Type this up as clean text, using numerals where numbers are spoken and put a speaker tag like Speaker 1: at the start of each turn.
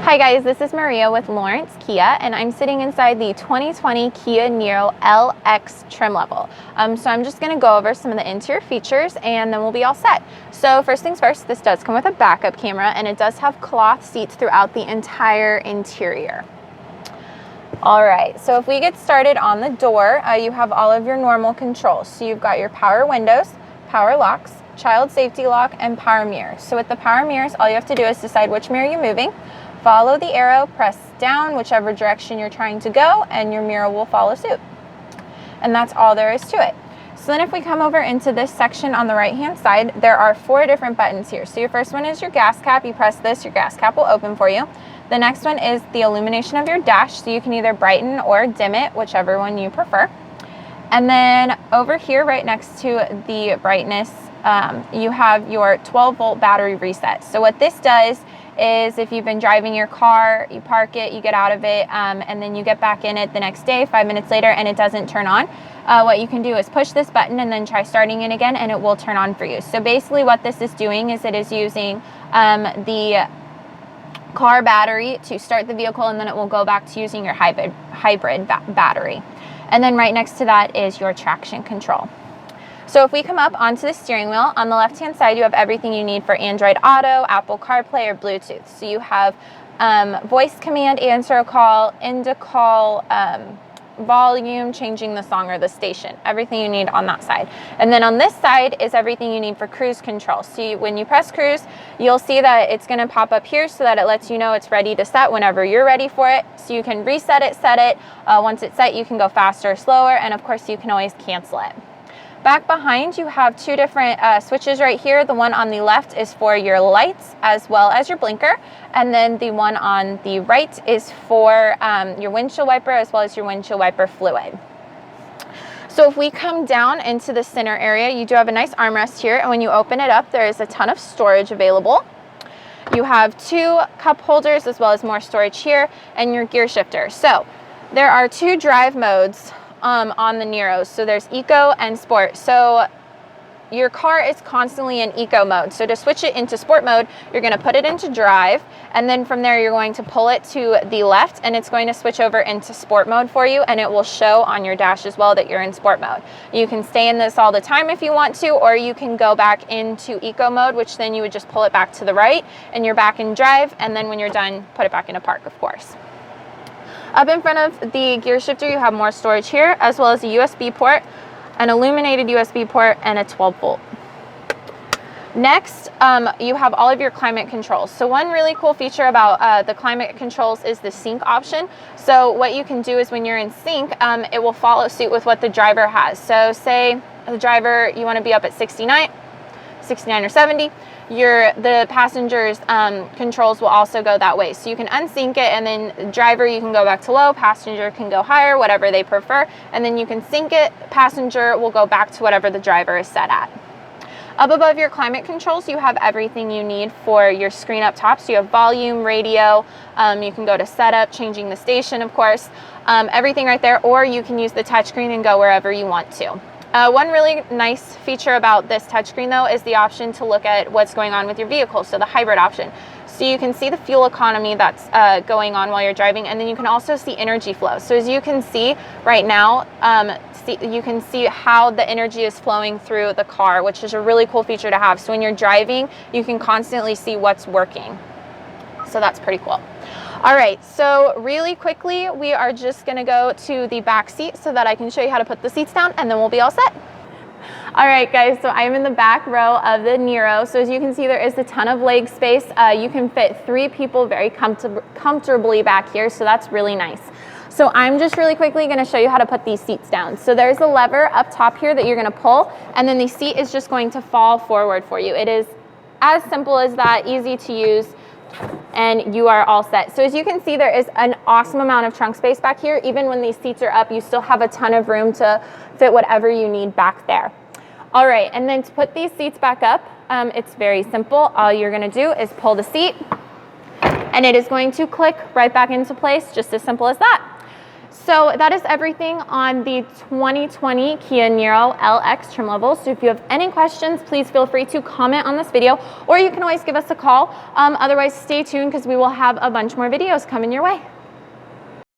Speaker 1: Hi guys, this is Maria with Lawrence Kia, and I'm sitting inside the 2020 Kia Niro LX trim level. So I'm just going to go over some of the interior features and then we'll be all set. So first things first, this does come with a backup camera and it does have cloth seats throughout the entire interior. Alright, so if we get started on the door, you have all of your normal controls. So you've got your power windows, power locks, child safety lock, and power mirrors. So with the power mirrors, all you have to do is decide which mirror you're moving. Follow the arrow, press down whichever direction you're trying to go, and your mirror will follow suit. And that's all there is to it. So then if we come over into this section on the right hand side, there are 4 different buttons here. So your first one is your gas cap. You press this, your gas cap will open for you. The next one is the illumination of your dash, so you can either brighten or dim it, whichever one you prefer. And then over here right next to the brightness, you have your 12-volt battery reset. So what this does is if you've been driving your car, you park it, you get out of it, and then you get back in it the next day, 5 minutes later, and it doesn't turn on, what you can do is push this button and then try starting it again, and it will turn on for you. So basically what this is doing is it is using the car battery to start the vehicle, and then it will go back to using your hybrid battery. And then right next to that is your traction control. So if we come up onto the steering wheel, on the left-hand side, you have everything you need for Android Auto, Apple CarPlay, or Bluetooth. So you have voice command, answer a call, end a call, volume, changing the song or the station, everything you need on that side. And then on this side is everything you need for cruise control. So when you press cruise, you'll see that it's going to pop up here so that it lets you know it's ready to set whenever you're ready for it. So you can reset it, set it. Once it's set, you can go faster or slower, and of course you can always cancel it. Back behind, you have 2 different switches right here. The one on the left is for your lights as well as your blinker. And then the one on the right is for your windshield wiper as well as your windshield wiper fluid. So if we come down into the center area, you do have a nice armrest here. And when you open it up, there is a ton of storage available. You have 2 cup holders as well as more storage here, and your gear shifter. So there are 2 drive modes on the Niro. So there's Eco and Sport. So your car is constantly in Eco mode. So to switch it into Sport mode, you're going to put it into drive, and then from there you're going to pull it to the left, and it's going to switch over into Sport mode for you, and it will show on your dash as well that you're in Sport mode. You can stay in this all the time if you want to, or you can go back into Eco mode, which then you would just pull it back to the right and you're back in drive, and then when you're done, put it back into park, of course. Up in front of the gear shifter, you have more storage here, as well as a USB port, an illuminated USB port, and a 12-volt. Next, you have all of your climate controls. So one really cool feature about the climate controls is the sync option. So what you can do is when you're in sync, it will follow suit with what the driver has. So say the driver, you want to be up at 69 or 70. The passenger's controls will also go that way. So you can unsync it, and then driver, you can go back to low, passenger can go higher, whatever they prefer, and then you can sync it, passenger will go back to whatever the driver is set at. Up above your climate controls, you have everything you need for your screen up top. So you have volume, radio, you can go to setup, changing the station, of course, everything right there, or you can use the touchscreen and go wherever you want to. One really nice feature about this touchscreen though is the option to look at what's going on with your vehicle, so the hybrid option. So you can see the fuel economy that's going on while you're driving, and then you can also see energy flow. So as you can see right now, you can see how the energy is flowing through the car, which is a really cool feature to have. So when you're driving, you can constantly see what's working. So that's pretty cool. All right, so really quickly, we are just gonna go to the back seat so that I can show you how to put the seats down, and then we'll be all set. All right, guys, so I'm in the back row of the Niro. So as you can see, there is a ton of leg space. You can fit 3 people very comfortably back here, so that's really nice. So I'm just really quickly gonna show you how to put these seats down. So there's a lever up top here that you're gonna pull, and then the seat is just going to fall forward for you. It is as simple as that, easy to use, and you are all set. So as you can see, there is an awesome amount of trunk space back here. Even when these seats are up, you still have a ton of room to fit whatever you need back there. All right, and then to put these seats back up, it's very simple. All you're gonna do is pull the seat, and it is going to click right back into place, just as simple as that. So that is everything on the 2020 Kia Niro LX trim level. So if you have any questions, please feel free to comment on this video, or you can always give us a call. Otherwise, stay tuned because we will have a bunch more videos coming your way.